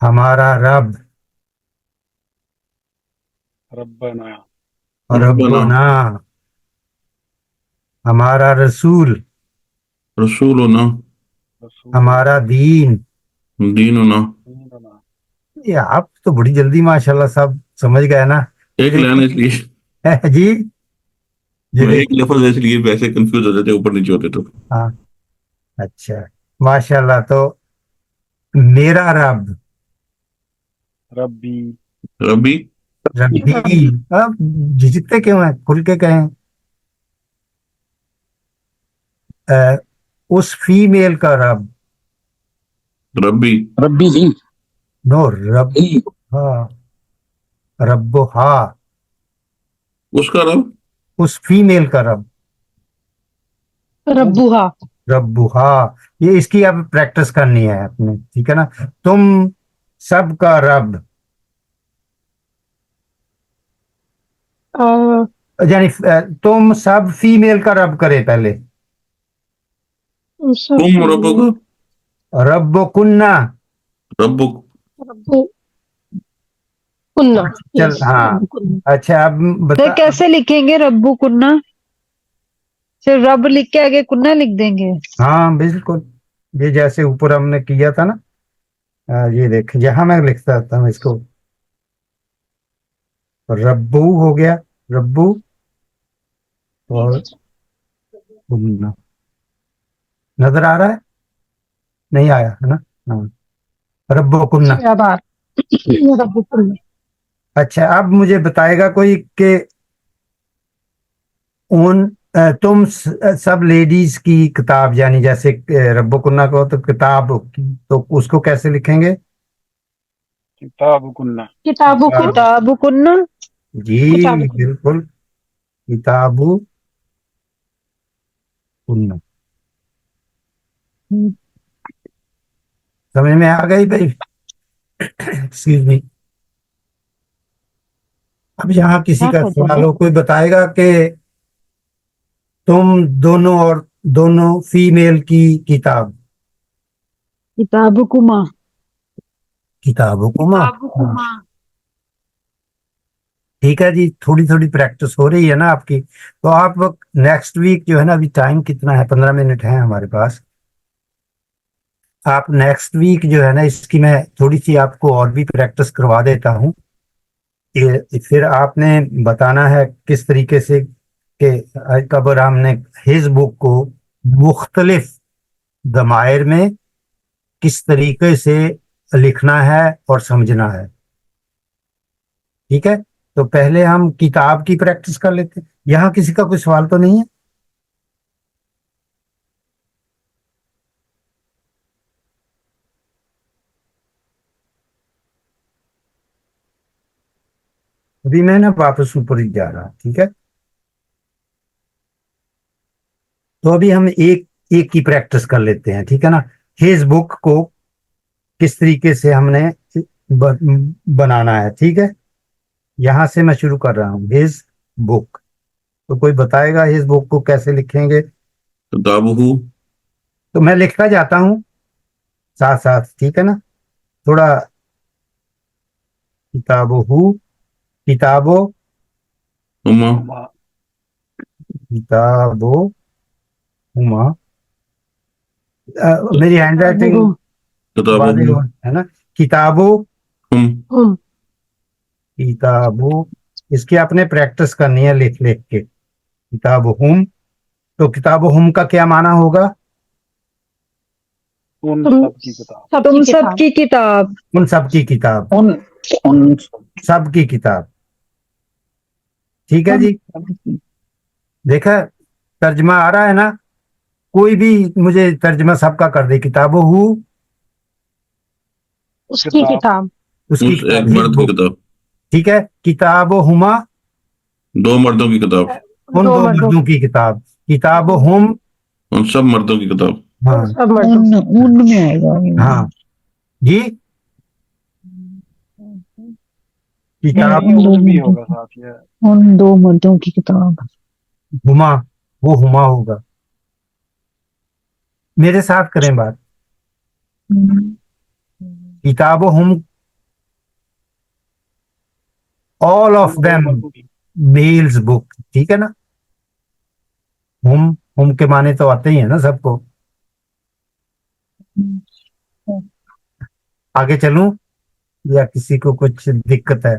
हमारा रब,
रब्बना
और रब्बुना, हमारा रसूल,
रसूल होना,
रसूल
हमारा दीन।
दीन होना।
दीनना
ये आप तो बड़ी जल्दी माशाल्लाह सब समझ गए ना।
एक लाइन इसलिए,
जी, ये
मैं एक लफ्ज इसलिए वैसे कंफ्यूज हो जाते, ऊपर नीचे होते तो।
हाँ, अच्छा, माशाल्लाह। तो मेरा रब,
रब्बी
रबी,
रब्बी। अब झिझकते क्यों हैं, खुल के कहें। अ, उस फीमेल का रब,
रबी,
रब्बी ही
नो, रब,
ही
हाँ, रब्बुहा,
उसका रब,
उस फीमेल का रब,
रब्बुहा।
रब्बुहा। ये इसकी अब प्रैक्टिस करनी है अपने, ठीक है ना। तुम सबका रब,
अ,
यानी तुम सब फीमेल का रब करे पहले।
सब
तुम रब का,
रब्बुकुन्ना,
रब,
रब्बु कुन्ना।
चल
यस,
हाँ।
रब्बु कुन्ना।
अच्छा अब
तो
बता।
कैसे लिखेंगे रब्बू कुन्ना? सिर्फ रब लिख के आगे कुन्ना लिख देंगे?
हाँ बिल्कुल, ये जैसे ऊपर हमने किया था ना, ये देख यहाँ मैं लिखता था इसको, रब्बू हो गया, रब्बू और कुन्ना। नजर आ रहा है? नहीं आया है ना? हाँ, रब्बो कुन्ना।
क्या बात। रब्बु कुन्ना।
अच्छा अब मुझे बताएगा कोई कि उन तुम सब लेडीज की किताब, यानी जैसे रब्बो कुन्ना को तो किताब, तो उसको कैसे लिखेंगे?
किताब कुन्ना।
किताबु को
किताब कुन्ना।
जी
किताबु कुन्ना।
बिल्कुल, किताबु कुन्ना। समझ में आ गई भाई? Excuse me. अब यहाँ किसी
क्या
का
कहते
सवाल
हैं?
हो, कोई बताएगा कि तुम दोनों और दोनों फीमेल की किताब,
किताब कुमा।
किताबों को माँ।
किताब कुमा।
ठीक है जी, थोड़ी थोड़ी प्रैक्टिस हो रही है ना आपकी, तो आप नेक्स्ट वीक जो है ना, अभी टाइम कितना है, 15 मिनट है हमारे पास। आप नेक्स्ट वीक जो है ना, इसकी मैं थोड़ी सी आपको और भी प्रैक्टिस करवा देता हूँ। फिर आपने बताना है किस तरीके से कि कबर हमने हिज बुक को मुख्तलिफ दमायर में किस तरीके से लिखना है और समझना है। ठीक है, तो पहले हम किताब की प्रैक्टिस कर लेते हैं। यहाँ किसी का कोई सवाल तो नहीं है? अभी मैं ना वापस ऊपर ही जा रहा, ठीक है। तो अभी हम एक एक की प्रैक्टिस कर लेते हैं, ठीक है ना। हिज बुक को किस तरीके से हमने बनाना है, ठीक है। यहां से मैं शुरू कर रहा हूँ, हिज बुक। तो कोई बताएगा हिज बुक को कैसे लिखेंगे?
किताबहू,
तो मैं लिखता जाता हूँ साथ साथ, ठीक है ना। थोड़ा, किताबहू, किताबो,
हुमा,
हुमा।
किताबो हुमा। मेरी हैंड राइटिंग वाले
किताबहू,
है ना। किताबो,
हुम,
हम।
किताबो, इसकी आपने प्रैक्टिस करनी है लिख लिख के। किताब हुम, तो किताब हुम का क्या माना होगा?
उन
तुम
सब की किताब।
तुम
सबकी
सब
किताब।
की किताब।
उन सब की किताब,
उन
सब की किताब। ठीक है
हम
जी,
सब की।
देखा तर्जमा आ रहा है ना? कोई भी मुझे तर्जमा सबका कर दे। किताबो हु,
उसकी
किताब।
किताब।
उसकी
उस एक
किताब, हिज
मर्द की
बुक।
किताब,
ठीक है, किताबो हुमा,
दो मर्दों की किताब,
उन
दो
दो
मर्दों
मर्दों
की।
की किताब। किताबो हुम,
उन सब मर्दों की किताब,
उन
हाँ
सब मर्दों।
उन में आएगा ये।
हाँ जी। किताब
नहीं,
उन दो
उन भी
मर्दों
होगा
की।
साथ ये।
उन दो मर्दों की किताब।
हुमा, वो हुमा होगा। मेरे साथ करें बात।
हम्म,
किताबो हुम, ऑल ऑफ
उन दो
देम
मर्दों की।
मेल्स बुक, ठीक है ना। हुम के माने तो आते ही है ना सबको। आगे चलूं या किसी को कुछ दिक्कत है?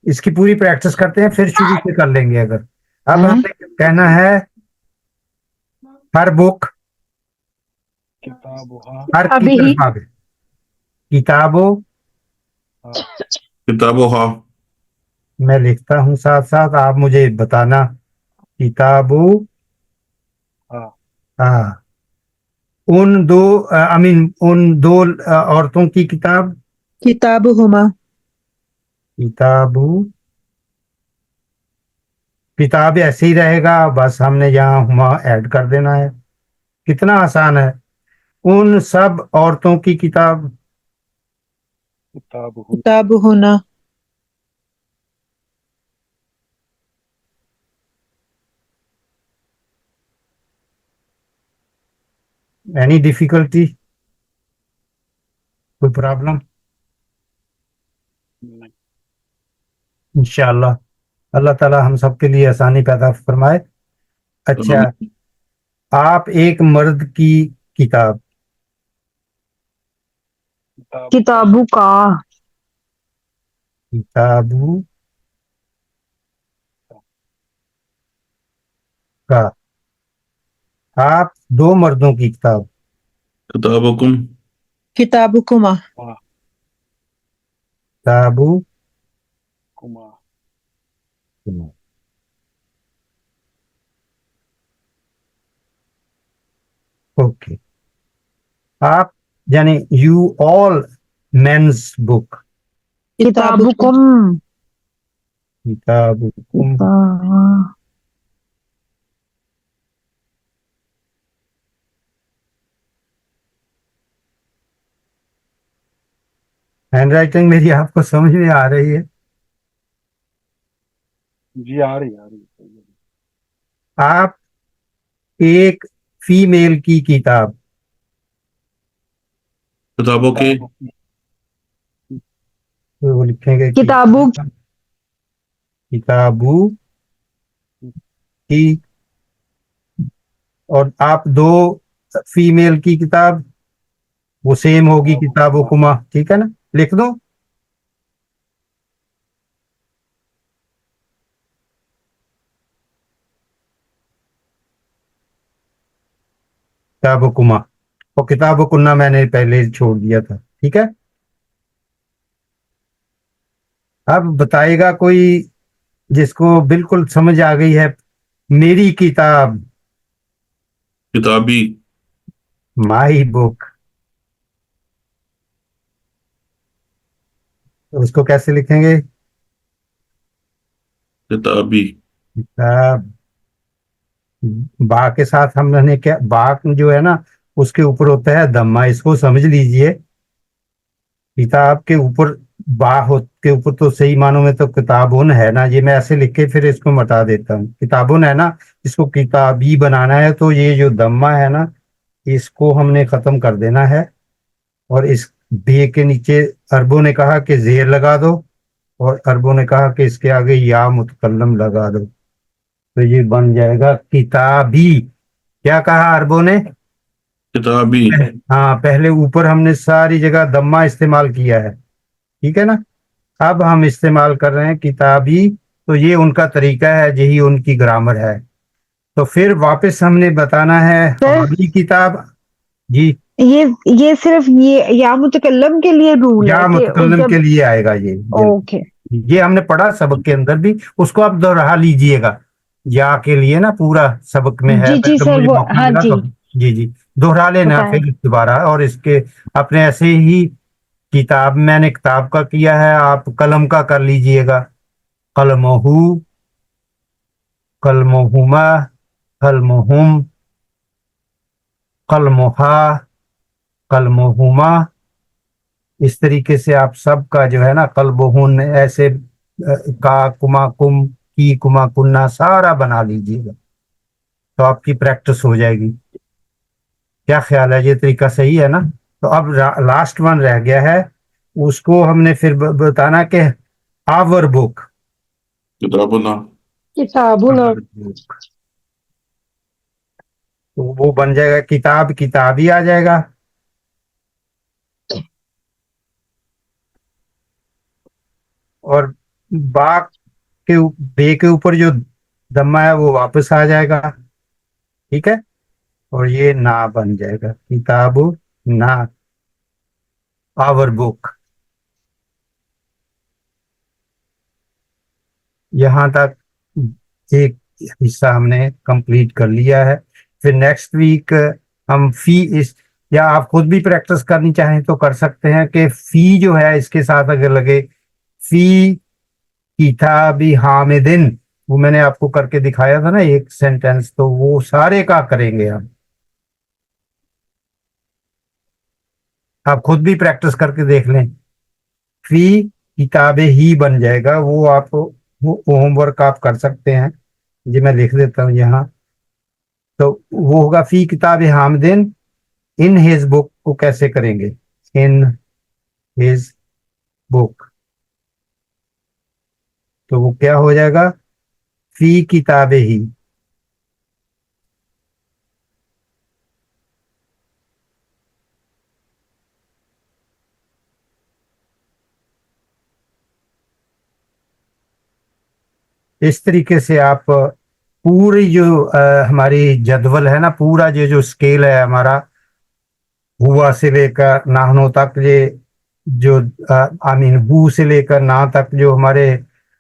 इसकी पूरी प्रैक्टिस करते हैं, फिर शुरू से कर लेंगे अगर। अब
हाँ?
हमने कहना है हर बुक,
किताब हा।
हर की
अभी ही।
तरफ आगे, किताबों,
हाँ।
किताबो हा,
मैं लिखता हूँ साथ साथ, आप मुझे बताना। किताबों,
हाँ।
हाँ, उन दो आई मीन उन दो औरतों की किताब
किताबुहुमा
किताबु किताब ऐसे ही रहेगा, बस हमने यहाँ हुमा ऐड कर देना है। कितना आसान है। उन सब औरतों की किताब
किताब
किताबुहुना
एनी डिफिकल्टी, कोई प्रॉब्लम? इंशाल्लाह अल्लाह ताला हम सबके लिए आसानी पैदा फरमाए। अच्छा, आप एक मर्द की किताब
किताबू का
किताबु का, आप दो मर्दों की किताब
किताबुकुम
किताबुकुमा
किताबु
कुमा
ओके। आप यानी यू ऑल मेंस बुक
किताबुकुम
किताबुकुम हैंड राइटिंग मेरी आपको समझ में आ रही है?
जी आ रही सही है।
आप एक फीमेल की किताब
किताबों के
तो वो लिखेंगे
किताबु
किताबु की, और आप दो फीमेल की किताब, वो सेम होगी किताबुकुमा, ठीक है ना? लिख दो। किताबुकुमा और किताबुकुन्ना मैंने पहले छोड़ दिया था, ठीक है। अब बताएगा कोई जिसको बिल्कुल समझ आ गई है, मेरी किताब,
किताबी
माई बुक, तो उसको कैसे लिखेंगे?
किताबी
किताब, बा के साथ हमने क्या, बा जो है ना उसके ऊपर होता है दम्मा, इसको समझ लीजिए। किताब के ऊपर बा हो के ऊपर तो सही मानों में तो किताबुन है ना, ये मैं ऐसे लिख के फिर इसको मिटा देता हूँ। किताबुन है ना, इसको किताबी बनाना है तो ये जो दम्मा है ना इसको हमने खत्म कर देना है, और इस बे के नीचे अरबों ने कहा कि जेर लगा दो, और अरबों ने कहा कि इसके आगे या मुतकल्लम लगा दो, तो ये बन जाएगा किताबी। क्या कहा अरबों ने?
किताबी
हाँ, पहले ऊपर हमने सारी जगह दम्मा इस्तेमाल किया है, ठीक है ना। अब हम इस्तेमाल कर रहे हैं किताबी, तो ये उनका तरीका है, यही उनकी ग्रामर है। तो फिर वापस हमने बताना है
सर
हमारी किताब। जी,
ये सिर्फ ये या मुतकल्लम के लिए रूल है
या
कि
मुतकल्लम के
जब
लिए आएगा ये
ओके
ये हमने पढ़ा सबक के अंदर भी, उसको आप दोहरा लीजिएगा। या के लिए ना पूरा सबक में है,
जी
फिर
जी
जब
सर
मुझे
वो
मौका
हाँ
मिला
जी
तो जी जी दोहरा लेना
बताएं
फिर दोबारा। और इसके अपने ऐसे ही किताब, मैंने किताब का किया है, आप कलम का कर लीजिएगा। कलमहू, कलमहुमा, कलमहुम, कलमहा, कलमहुमा, इस तरीके से आप सबका जो है ना कलबहुन ऐसे का कुमा कुम की कुमा कुन्ना सारा बना लीजिएगा, तो आपकी प्रैक्टिस हो जाएगी। क्या ख्याल है, ये तरीका सही है ना? तो अब लास्ट वन रह गया है, उसको हमने फिर बताना कि आवर बुक,
किताबुना
तो वो बन जाएगा किताब, किताब ही आ जाएगा। और बा के बे के ऊपर जो दम्मा है वो वापस आ जाएगा, ठीक है। और ये ना बन जाएगा किताबु ना, आवर बुक। यहाँ तक एक हिस्सा हमने कंप्लीट कर लिया है। फिर नेक्स्ट वीक हम फी इस, या आप खुद भी प्रैक्टिस करनी चाहें तो कर सकते हैं कि फी जो है इसके साथ अगर लगे, फी किताबी हामिदिन, वो मैंने आपको करके दिखाया था ना एक सेंटेंस, तो वो सारे का करेंगे हम। आप खुद भी प्रैक्टिस करके देख लें, फी किताबे ही बन जाएगा, वो आप वो होमवर्क आप कर सकते हैं। जी मैं लिख देता हूँ यहाँ, तो वो होगा फी किताबे हामिदिन इन हिज बुक, को कैसे करेंगे, इन हिज बुक, तो वो क्या हो जाएगा, फी किताबे ही। इस तरीके से आप पूरी जो हमारी जदवल है ना, पूरा जो स्केल है हमारा, हुआ से लेकर नाहनो तक, ये जो आई मीन हु से लेकर ना तक जो हमारे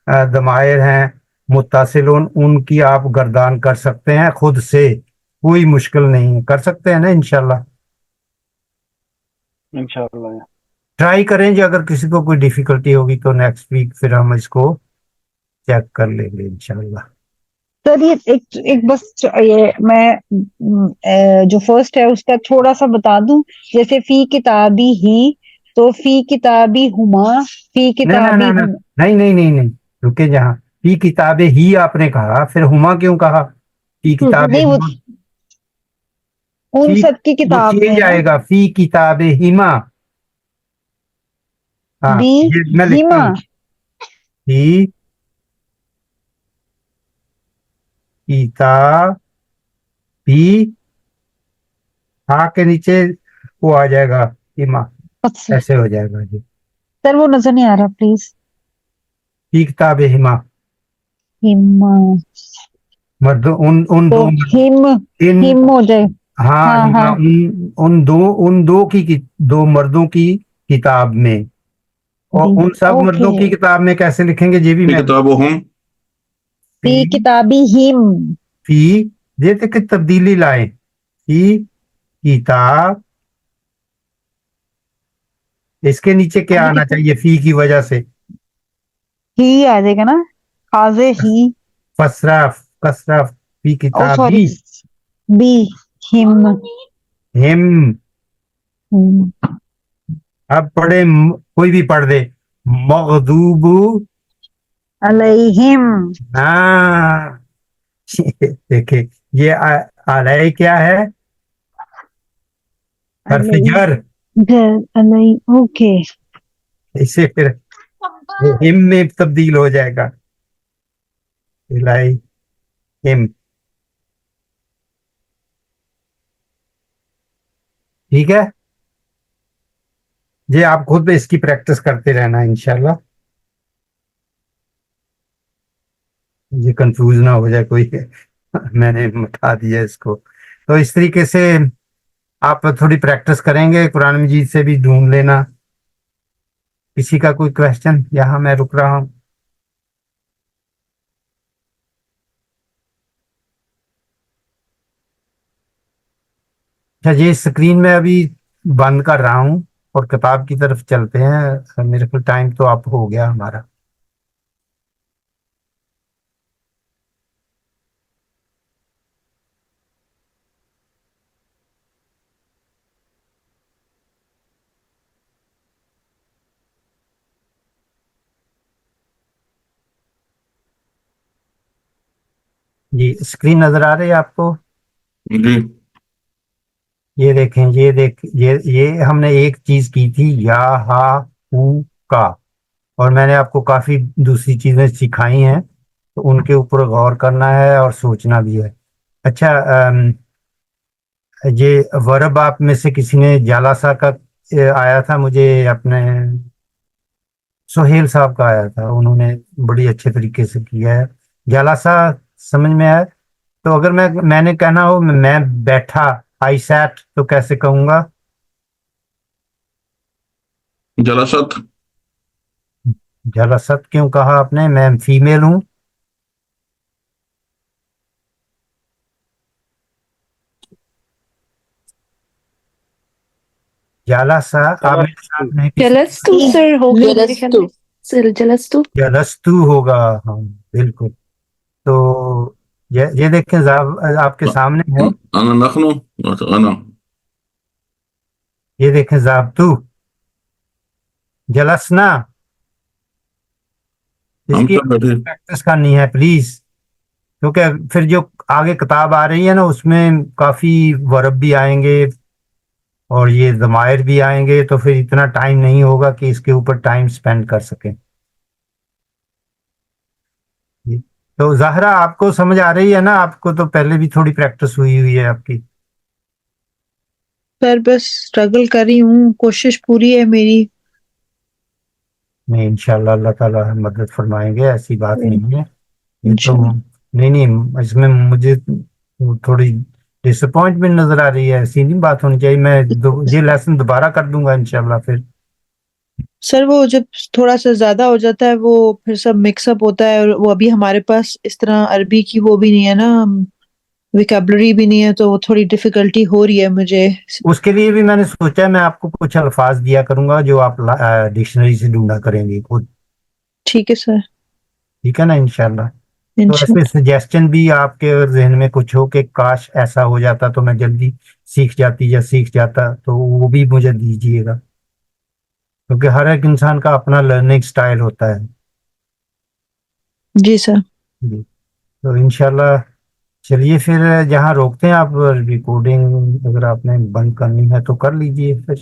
दमायर हैं मुत्तासिलून, उनकी आप गर्दान कर सकते हैं खुद से, कोई मुश्किल नहीं है, कर सकते हैं ना इंशाल्लाह।
इंशाल्लाह।
ट्राई करें, जो अगर किसी को कोई डिफिकल्टी होगी तो नेक्स्ट वीक फिर हम इसको चेक कर लेंगे इंशाल्लाह।
सर ये एक बस ये मैं जो फर्स्ट है उसका थोड़ा सा बता दूं, जैसे फी किताबी ही, तो फी किताबी हुमा, फी
नहीं
किताबी
नहीं नहीं नहीं नहीं नहीं नहीं, रुके, जहाँ फी किताबे ही आपने कहा, फिर हुमा क्यों कहा, फी किताबे
नहीं, वो
हुमा,
उन
फी
सब की
वो
किताब में
चेंज
है ना।
आएगा, फी किताबे हिमा। हाँ
बी
ये मैं लिखता
हिमा,
हूँ, फी किताबी, हा के नीचे वो आ जाएगा हिमा,
अच्छा
ऐसे हो जाएगा जी,
सर वो नजर नहीं आ रहा, प्लीज।
फी किताबे हिमा।
हिमा,
मर्दों उन उन
तो
दो
हिम,
इन,
हिम हो जाए।
हाँ
हाँ
हिमा,
हाँ,
उन दो की दो मर्दों की किताब में, और
बी,
उन सब
ओके।
मर्दों की किताब में कैसे लिखेंगे, ये भी
फी
मैं,
किताब हम,
फी
फी
किताबी हिम,
फी, ये तक तब्दीली लाए, फी किताब, इसके नीचे क्या
आगे
आना
कितना,
चाहिए फी की वजह से,
ही आ जाएगा ना, हाजे ही,
फसराफ कसराफ, फी
ओ सॉरी,
किताबी
बी हिम,
हिम।
हिम,
अब पढ़े, कोई भी पढ़ दे, मगदूबू,
अलैहिम,
हाँ देखिए, ये अलय क्या है, हर्फ
अलैहि,
जर,
घर, अलैहि, ओके।
इसे फिर वो हिम में तब्दील हो जाएगा, इलाई हिम, ठीक है। ये आप खुद इसकी प्रैक्टिस करते रहना इंशाल्लाह, ये कंफ्यूज ना हो जाए कोई मैंने मिटा दिया इसको। तो इस तरीके से आप थोड़ी प्रैक्टिस करेंगे, कुरान मजीद से भी ढूंढ लेना। किसी का कोई क्वेश्चन, यहाँ मैं रुक रहा हूँ। अच्छा, ये स्क्रीन में अभी बंद कर रहा हूँ और किताब की तरफ चलते हैं, मेरे को टाइम तो अप हो गया हमारा। जी स्क्रीन नजर आ रही है आपको,
जी
ये देखें, ये हमने एक चीज की थी, या हा हु का, और मैंने आपको काफी दूसरी चीजें सिखाई हैं, तो उनके ऊपर गौर करना है और सोचना भी है। अच्छा, ये वर्ब आप में से किसी ने जालासा का आया था मुझे, अपने सोहेल साहब का आया था, उन्होंने बड़ी अच्छे तरीके से किया है। जालासा समझ में आया, तो अगर मैंने कहना हो मैं बैठा, आई सैट, तो कैसे कहूंगा,
जलासत,
जलसत क्यों कहा आपने, मैं फीमेल हूं, जालासा आप मेरे साथ नहीं किसी
जलस्तु सर होगा मेरे ख्याल
जलस्तु।
में सर जलस्तु
जलस्तु होगा। हाँ बिल्कुल। तो ये देखें आपके सामने है,
أنا نحن أنا
ये देखें जाबतू जलसना,
हम
इसकी
सब बैठे
प्रैक्टिस करनी है प्लीज, क्योंकि फिर जो आगे किताब आ रही है ना उसमें काफी वर्ब भी आएंगे और ये ज़मायर भी आएंगे, तो फिर इतना टाइम नहीं होगा कि इसके ऊपर टाइम स्पेंड कर सकें। जी। तो ज़ाहरा आपको समझ आ रही है ना? आपको तो पहले भी थोड़ी प्रैक्टिस हुई हुई है आपकी।
सर बस स्ट्रगल कर रही हूँ, कोशिश पूरी है मेरी।
नहीं, इंशाल्लाह अल्लाह ताला मदद फरमाएंगे, ऐसी बात नहीं है। ये तो
इंशाल्लाह।
नहीं, इसमें मुझे थोड़ी डिसअपॉइंटमेंट नजर आ रही है, ऐसी नहीं बात होनी चाहिए। मैं ये लेसन दोबारा कर दूंगा इंशाल्लाह। फिर
सर वो जब थोड़ा सा ज्यादा हो जाता है वो फिर सब मिक्सअप होता है, और वो अभी हमारे पास इस तरह अरबी की वो भी नहीं है ना, विकेबलरी भी नहीं है, तो वो थोड़ी डिफिकल्टी हो रही है मुझे।
उसके लिए भी मैंने सोचा है मैं आपको कुछ अल्फाज दिया करूंगा जो आप डिक्शनरी से ढूंढा करेंगे खुद।
ठीक है सर।
ठीक है ना इंशाल्लाह। तो
इंशाल्लाह।
ऐसे सजेशन भी आपके अगर जहन में कुछ हो कि काश ऐसा हो जाता तो मैं जल्दी सीख जाती या सीख जाता, तो वो भी मुझे दीजिएगा, क्योंकि हर एक इंसान का अपना लर्निंग स्टाइल होता है।
जी सर।
जी। तो इंशाल्लाह चलिए फिर जहाँ रोकते हैं, आप रिकॉर्डिंग अगर आपने बंद करनी है तो कर लीजिए फिर।